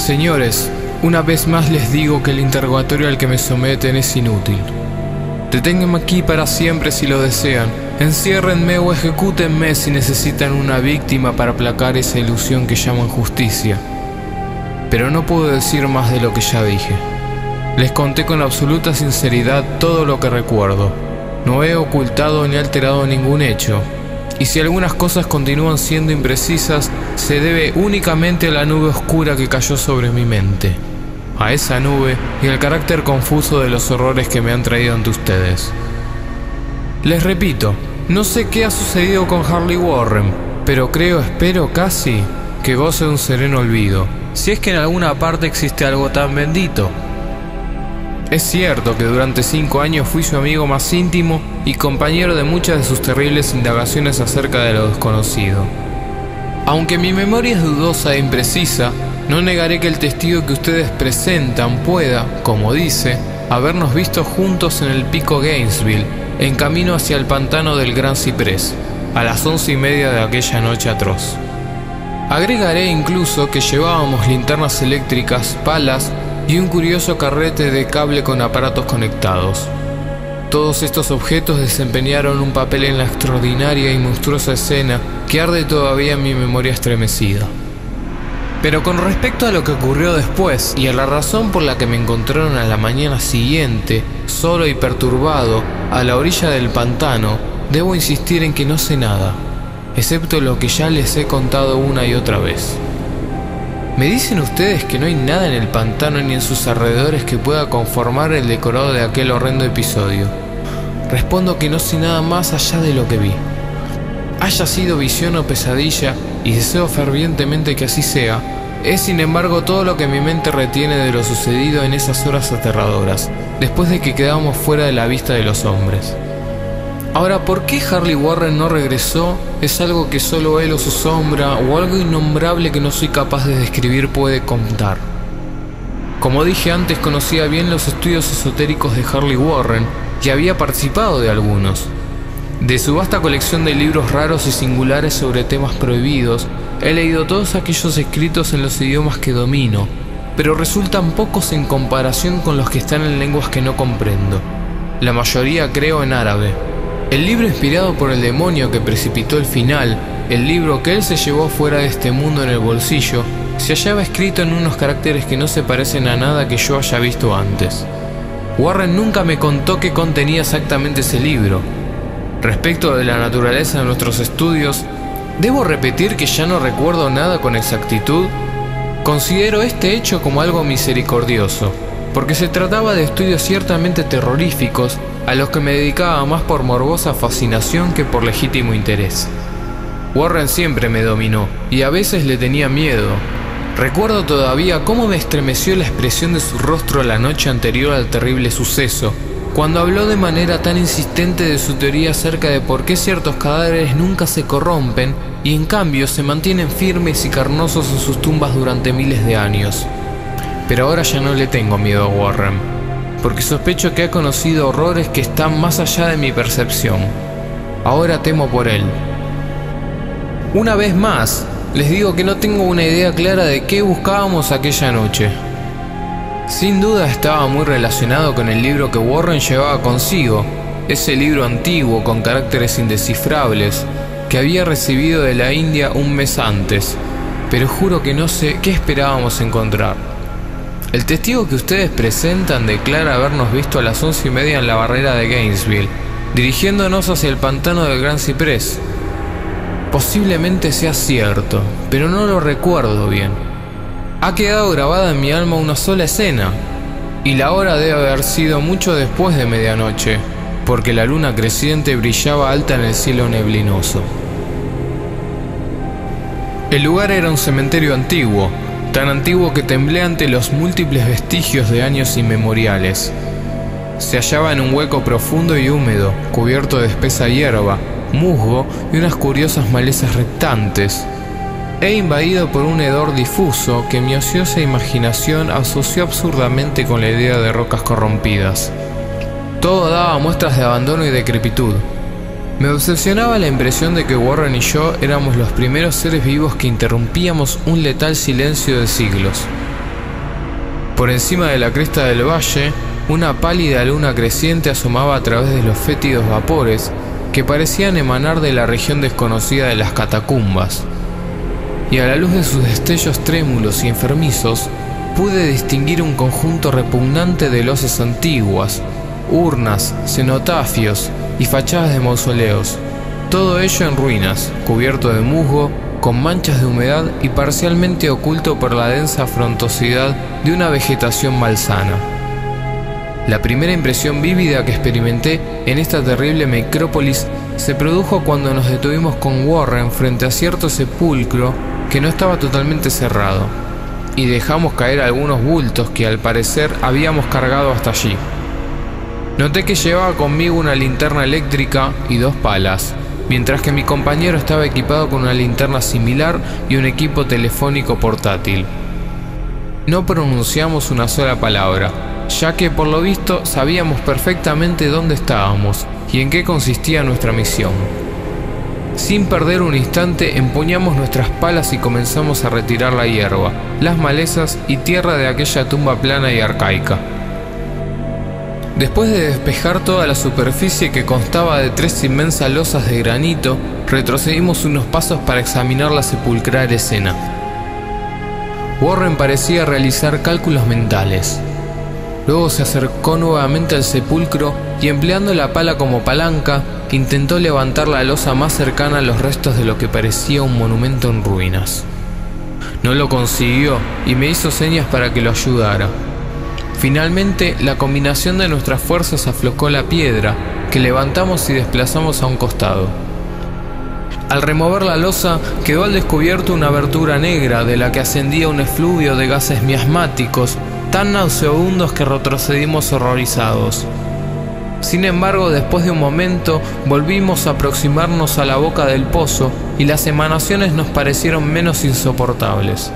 Señores, una vez más les digo que el interrogatorio al que me someten es inútil. Deténganme aquí para siempre si lo desean. Enciérrenme o ejecútenme si necesitan una víctima para aplacar esa ilusión que llaman justicia. Pero no puedo decir más de lo que ya dije. Les conté con absoluta sinceridad todo lo que recuerdo. No he ocultado ni alterado ningún hecho. Y si algunas cosas continúan siendo imprecisas, se debe únicamente a la nube oscura que cayó sobre mi mente. A esa nube y al carácter confuso de los horrores que me han traído ante ustedes. Les repito, no sé qué ha sucedido con Harley Warren, pero espero casi que goce de un sereno olvido, si es que en alguna parte existe algo tan bendito. Es cierto que durante 5 años fui su amigo más íntimo y compañero de muchas de sus terribles indagaciones acerca de lo desconocido. Aunque mi memoria es dudosa e imprecisa, no negaré que el testigo que ustedes presentan pueda, como dice, habernos visto juntos en el pico Gainesville, en camino hacia el pantano del Gran Ciprés, a las 11:30 de aquella noche atroz. Agregaré incluso que llevábamos linternas eléctricas, palas y un curioso carrete de cable con aparatos conectados. Todos estos objetos desempeñaron un papel en la extraordinaria y monstruosa escena que arde todavía en mi memoria estremecida. Pero con respecto a lo que ocurrió después y a la razón por la que me encontraron a la mañana siguiente, solo y perturbado, a la orilla del pantano, debo insistir en que no sé nada, excepto lo que ya les he contado una y otra vez. ¿Me dicen ustedes que no hay nada en el pantano ni en sus alrededores que pueda conformar el decorado de aquel horrendo episodio? Respondo que no sé nada más allá de lo que vi. Haya sido visión o pesadilla, y deseo fervientemente que así sea, es sin embargo todo lo que mi mente retiene de lo sucedido en esas horas aterradoras, después de que quedamos fuera de la vista de los hombres. Ahora, ¿por qué Harley Warren no regresó? Es algo que solo él o su sombra, o algo innombrable que no soy capaz de describir, puede contar. Como dije antes, conocía bien los estudios esotéricos de Harley Warren y había participado de algunos. De su vasta colección de libros raros y singulares sobre temas prohibidos, he leído todos aquellos escritos en los idiomas que domino, pero resultan pocos en comparación con los que están en lenguas que no comprendo. La mayoría creo en árabe. El libro inspirado por el demonio que precipitó el final, el libro que él se llevó fuera de este mundo en el bolsillo, se hallaba escrito en unos caracteres que no se parecen a nada que yo haya visto antes. Warren nunca me contó qué contenía exactamente ese libro. Respecto de la naturaleza de nuestros estudios, ¿debo repetir que ya no recuerdo nada con exactitud? Considero este hecho como algo misericordioso, porque se trataba de estudios ciertamente terroríficos a los que me dedicaba más por morbosa fascinación que por legítimo interés. Warren siempre me dominó, y a veces le tenía miedo. Recuerdo todavía cómo me estremeció la expresión de su rostro la noche anterior al terrible suceso, cuando habló de manera tan insistente de su teoría acerca de por qué ciertos cadáveres nunca se corrompen y en cambio se mantienen firmes y carnosos en sus tumbas durante miles de años. Pero ahora ya no le tengo miedo a Warren, porque sospecho que ha conocido horrores que están más allá de mi percepción. Ahora temo por él. Una vez más, les digo que no tengo una idea clara de qué buscábamos aquella noche. Sin duda estaba muy relacionado con el libro que Warren llevaba consigo, ese libro antiguo con caracteres indescifrables que había recibido de la India un mes antes, pero juro que no sé qué esperábamos encontrar. El testigo que ustedes presentan declara habernos visto a las 11:30 en la barrera de Gainesville, dirigiéndonos hacia el pantano del Gran Ciprés. Posiblemente sea cierto, pero no lo recuerdo bien. Ha quedado grabada en mi alma una sola escena, y la hora debe haber sido mucho después de medianoche, porque la luna creciente brillaba alta en el cielo neblinoso. El lugar era un cementerio antiguo, tan antiguo que temblé ante los múltiples vestigios de años inmemoriales. Se hallaba en un hueco profundo y húmedo, cubierto de espesa hierba, musgo y unas curiosas malezas rectantes, e invadido por un hedor difuso que mi ociosa imaginación asoció absurdamente con la idea de rocas corrompidas. Todo daba muestras de abandono y decrepitud. Me obsesionaba la impresión de que Warren y yo éramos los primeros seres vivos que interrumpíamos un letal silencio de siglos. Por encima de la cresta del valle, una pálida luna creciente asomaba a través de los fétidos vapores que parecían emanar de la región desconocida de las catacumbas. Y a la luz de sus destellos trémulos y enfermizos, pude distinguir un conjunto repugnante de losas antiguas, urnas, cenotafios y fachadas de mausoleos. Todo ello en ruinas, cubierto de musgo, con manchas de humedad y parcialmente oculto por la densa frondosidad de una vegetación malsana. La primera impresión vívida que experimenté en esta terrible necrópolis se produjo cuando nos detuvimos con Warren frente a cierto sepulcro que no estaba totalmente cerrado, y dejamos caer algunos bultos que al parecer habíamos cargado hasta allí. Noté que llevaba conmigo una linterna eléctrica y 2 palas, mientras que mi compañero estaba equipado con una linterna similar y un equipo telefónico portátil. No pronunciamos una sola palabra, ya que por lo visto sabíamos perfectamente dónde estábamos y en qué consistía nuestra misión. Sin perder un instante empuñamos nuestras palas y comenzamos a retirar la hierba, las malezas y tierra de aquella tumba plana y arcaica. Después de despejar toda la superficie, que constaba de 3 inmensas losas de granito, retrocedimos unos pasos para examinar la sepulcral escena. Warren parecía realizar cálculos mentales. Luego se acercó nuevamente al sepulcro y, empleando la pala como palanca, intentó levantar la losa más cercana a los restos de lo que parecía un monumento en ruinas. No lo consiguió y me hizo señas para que lo ayudara. Finalmente, la combinación de nuestras fuerzas aflojó la piedra, que levantamos y desplazamos a un costado. Al remover la losa, quedó al descubierto una abertura negra de la que ascendía un efluvio de gases miasmáticos, tan nauseabundos que retrocedimos horrorizados. Sin embargo, después de un momento, volvimos a aproximarnos a la boca del pozo y las emanaciones nos parecieron menos insoportables.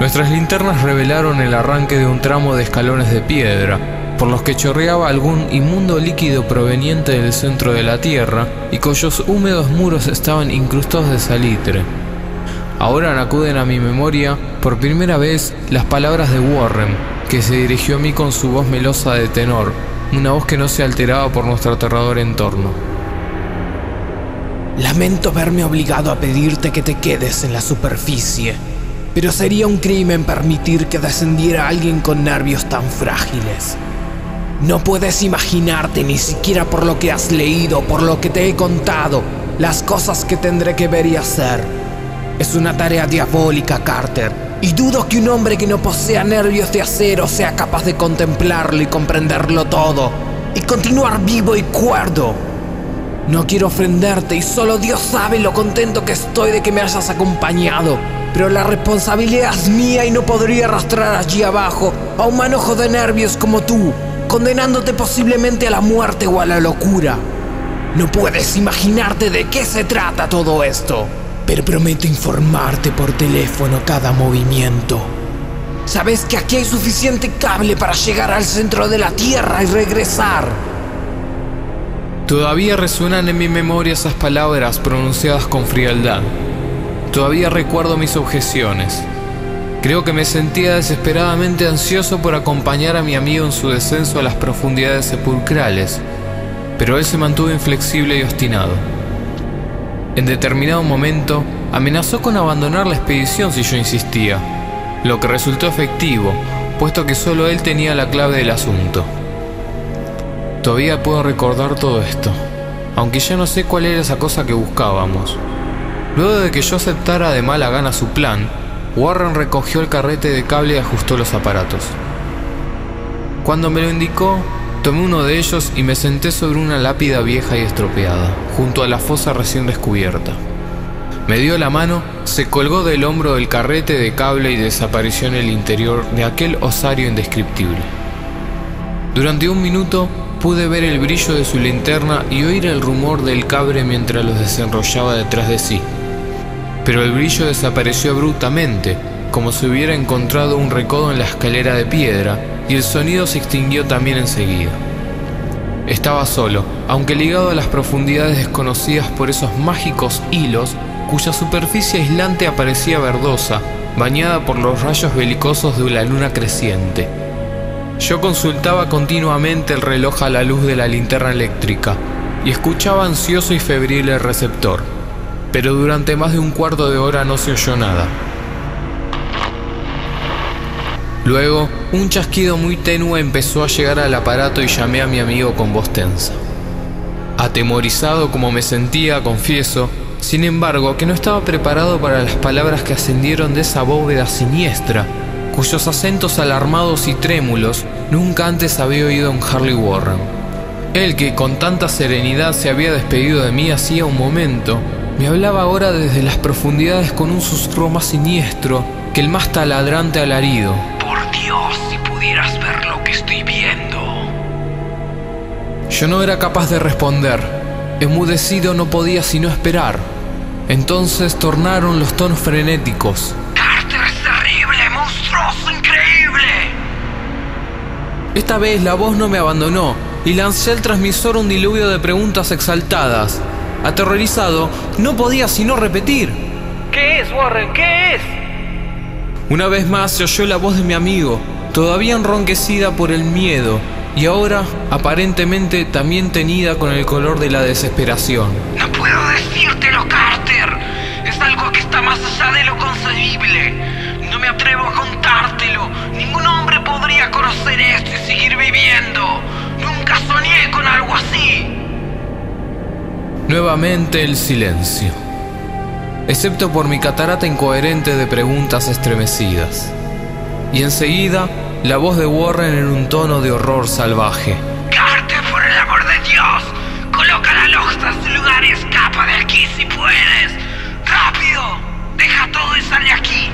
Nuestras linternas revelaron el arranque de un tramo de escalones de piedra, por los que chorreaba algún inmundo líquido proveniente del centro de la tierra y cuyos húmedos muros estaban incrustados de salitre. Ahora acuden a mi memoria por primera vez las palabras de Warren, que se dirigió a mí con su voz melosa de tenor, una voz que no se alteraba por nuestro aterrador entorno. Lamento verme obligado a pedirte que te quedes en la superficie, pero sería un crimen permitir que descendiera alguien con nervios tan frágiles. No puedes imaginarte, ni siquiera por lo que has leído, por lo que te he contado, las cosas que tendré que ver y hacer. Es una tarea diabólica, Carter, y dudo que un hombre que no posea nervios de acero sea capaz de contemplarlo y comprenderlo todo, y continuar vivo y cuerdo. No quiero ofenderte y solo Dios sabe lo contento que estoy de que me hayas acompañado, pero la responsabilidad es mía y no podría arrastrar allí abajo a un manojo de nervios como tú, condenándote posiblemente a la muerte o a la locura. No puedes imaginarte de qué se trata todo esto, pero prometo informarte por teléfono cada movimiento. Sabes que aquí hay suficiente cable para llegar al centro de la Tierra y regresar. Todavía resuenan en mi memoria esas palabras pronunciadas con frialdad. Todavía recuerdo mis objeciones. Creo que me sentía desesperadamente ansioso por acompañar a mi amigo en su descenso a las profundidades sepulcrales, pero él se mantuvo inflexible y obstinado. En determinado momento, amenazó con abandonar la expedición si yo insistía, lo que resultó efectivo, puesto que solo él tenía la clave del asunto. Todavía puedo recordar todo esto, aunque ya no sé cuál era esa cosa que buscábamos. Luego de que yo aceptara de mala gana su plan, Warren recogió el carrete de cable y ajustó los aparatos. Cuando me lo indicó, tomé uno de ellos y me senté sobre una lápida vieja y estropeada, junto a la fosa recién descubierta. Me dio la mano, se colgó del hombro del carrete de cable y desapareció en el interior de aquel osario indescriptible. Durante un minuto pude ver el brillo de su linterna y oír el rumor del cable mientras los desenrollaba detrás de sí. Pero el brillo desapareció abruptamente, como si hubiera encontrado un recodo en la escalera de piedra, y el sonido se extinguió también enseguida. Estaba solo, aunque ligado a las profundidades desconocidas por esos mágicos hilos cuya superficie aislante aparecía verdosa, bañada por los rayos belicosos de la luna creciente. Yo consultaba continuamente el reloj a la luz de la linterna eléctrica y escuchaba ansioso y febril el receptor, pero durante más de un cuarto de hora no se oyó nada. Luego, un chasquido muy tenue empezó a llegar al aparato y llamé a mi amigo con voz tensa. Atemorizado como me sentía, confieso, sin embargo, que no estaba preparado para las palabras que ascendieron de esa bóveda siniestra, cuyos acentos alarmados y trémulos nunca antes había oído en Harley Warren. Él que con tanta serenidad se había despedido de mí hacía un momento, me hablaba ahora desde las profundidades con un susurro más siniestro que el más taladrante alarido. Por Dios, si pudieras ver lo que estoy viendo. Yo no era capaz de responder. Enmudecido no podía sino esperar. Entonces tornaron los tonos frenéticos. Carter es terrible, monstruoso, increíble. Esta vez la voz no me abandonó y lancé al transmisor un diluvio de preguntas exaltadas. Aterrorizado, no podía sino repetir. ¿Qué es, Warren? ¿Qué es? Una vez más se oyó la voz de mi amigo, todavía enronquecida por el miedo, y ahora, aparentemente, también teñida con el color de la desesperación. No puedo decírtelo, Carter. Es algo que está más allá de lo concebible. No me atrevo a contártelo. Ningún hombre podría conocer esto y seguir viviendo. Nunca soñé con algo así. Nuevamente el silencio, excepto por mi catarata incoherente de preguntas estremecidas. Y enseguida, la voz de Warren en un tono de horror salvaje. Carter, por el amor de Dios, coloca la loja en su lugar y escapa de aquí si puedes. ¡Rápido! Deja todo y sal de aquí.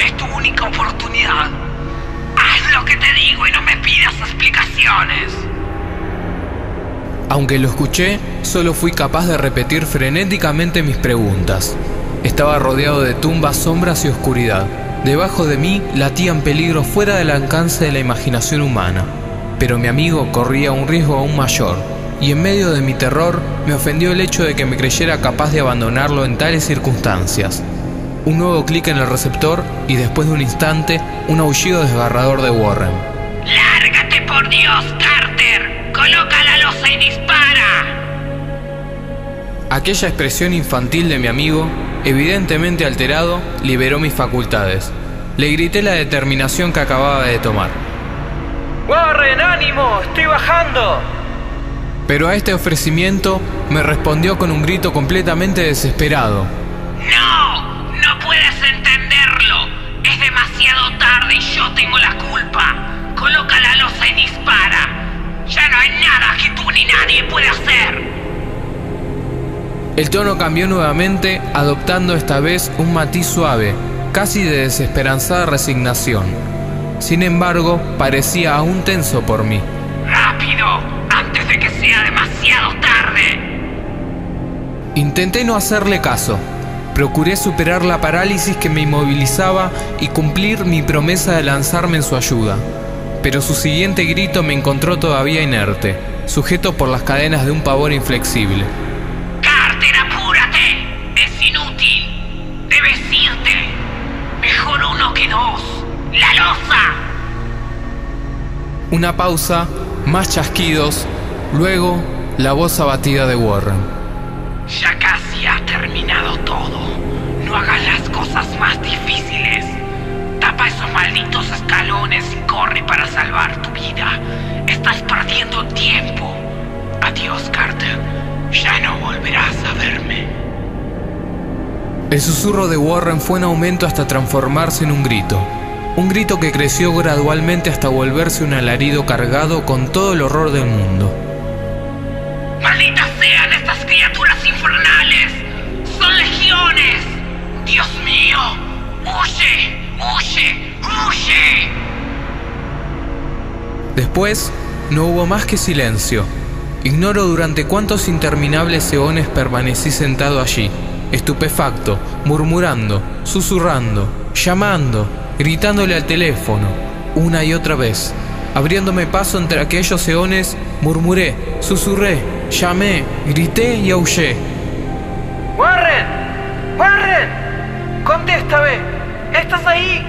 Es tu única oportunidad. Haz lo que te digo y no me pidas explicaciones. Aunque lo escuché, solo fui capaz de repetir frenéticamente mis preguntas. Estaba rodeado de tumbas, sombras y oscuridad. Debajo de mí latían peligros fuera del alcance de la imaginación humana. Pero mi amigo corría un riesgo aún mayor, y en medio de mi terror me ofendió el hecho de que me creyera capaz de abandonarlo en tales circunstancias. Un nuevo clic en el receptor y después de un instante, un aullido desgarrador de Warren. ¡Lárgate, por Dios, Carter! ¡Coloca la losa y dispara! Aquella expresión infantil de mi amigo, evidentemente alterado, liberó mis facultades. Le grité la determinación que acababa de tomar. ¡Warren, ánimo! ¡Estoy bajando! Pero a este ofrecimiento me respondió con un grito completamente desesperado. ¡No! ¡No puedes entenderlo! Es demasiado tarde y yo tengo la culpa. Coloca la losa y dispara. Ya no hay nada que tú ni nadie pueda hacer. El tono cambió nuevamente, adoptando esta vez un matiz suave, casi de desesperanzada resignación. Sin embargo, parecía aún tenso por mí. ¡Rápido! ¡Antes de que sea demasiado tarde! Intenté no hacerle caso. Procuré superar la parálisis que me inmovilizaba y cumplir mi promesa de lanzarme en su ayuda. Pero su siguiente grito me encontró todavía inerte, sujeto por las cadenas de un pavor inflexible. ¡Carter, apúrate! ¡Es inútil! ¡Debes irte! ¡Mejor uno que dos! ¡La losa! Una pausa, más chasquidos, luego la voz abatida de Warren. Ya casi ha terminado todo. No hagas las cosas más difíciles. Tapa esos malditos escalones y corre para salvar tu vida. Estás perdiendo tiempo. Adiós, Carter. Ya no volverás a verme. El susurro de Warren fue en aumento hasta transformarse en un grito. Un grito que creció gradualmente hasta volverse un alarido cargado con todo el horror del mundo. ¡Malditas sean estas criaturas infernales! ¡Son legiones! ¡Dios mío! ¡Huye! ¡Huye! ¡Huye! Después, no hubo más que silencio. Ignoro durante cuántos interminables eones permanecí sentado allí, estupefacto, murmurando, susurrando, llamando, gritándole al teléfono, una y otra vez. Abriéndome paso entre aquellos eones, murmuré, susurré, llamé, grité y aullé. ¡Warren! ¡Warren! ¡Contéstame! ¿Estás ahí?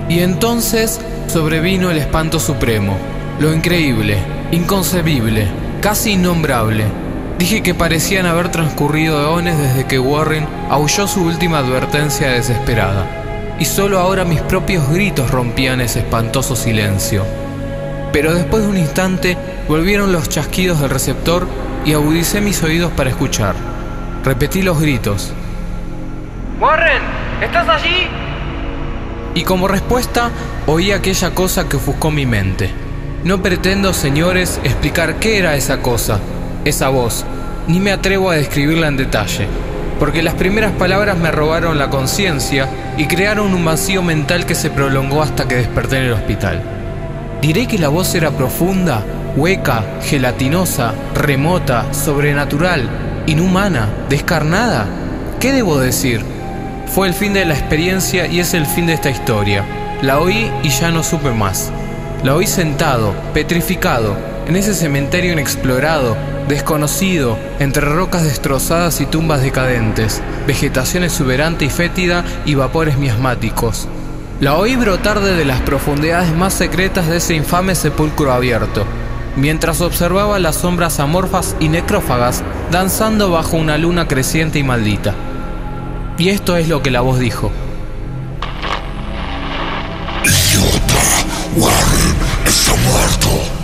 Y entonces sobrevino el espanto supremo, lo increíble, inconcebible, casi innombrable. Dije que parecían haber transcurrido eones desde que Warren aulló su última advertencia desesperada, y solo ahora mis propios gritos rompían ese espantoso silencio. Pero después de un instante volvieron los chasquidos del receptor y agudicé mis oídos para escuchar. Repetí los gritos. ¡Warren! ¿Estás allí? Y como respuesta oí aquella cosa que ofuscó mi mente. No pretendo, señores, explicar qué era esa cosa, esa voz, ni me atrevo a describirla en detalle, porque las primeras palabras me robaron la conciencia y crearon un vacío mental que se prolongó hasta que desperté en el hospital. Diré que la voz era profunda, hueca, gelatinosa, remota, sobrenatural, inhumana, descarnada. ¿Qué debo decir? Fue el fin de la experiencia y es el fin de esta historia. La oí y ya no supe más. La oí sentado, petrificado, en ese cementerio inexplorado, desconocido, entre rocas destrozadas y tumbas decadentes, vegetación exuberante y fétida y vapores miasmáticos. La oí brotar desde las profundidades más secretas de ese infame sepulcro abierto, mientras observaba las sombras amorfas y necrófagas danzando bajo una luna creciente y maldita. Y esto es lo que la voz dijo. ¡Idiota! ¡Warren está muerto!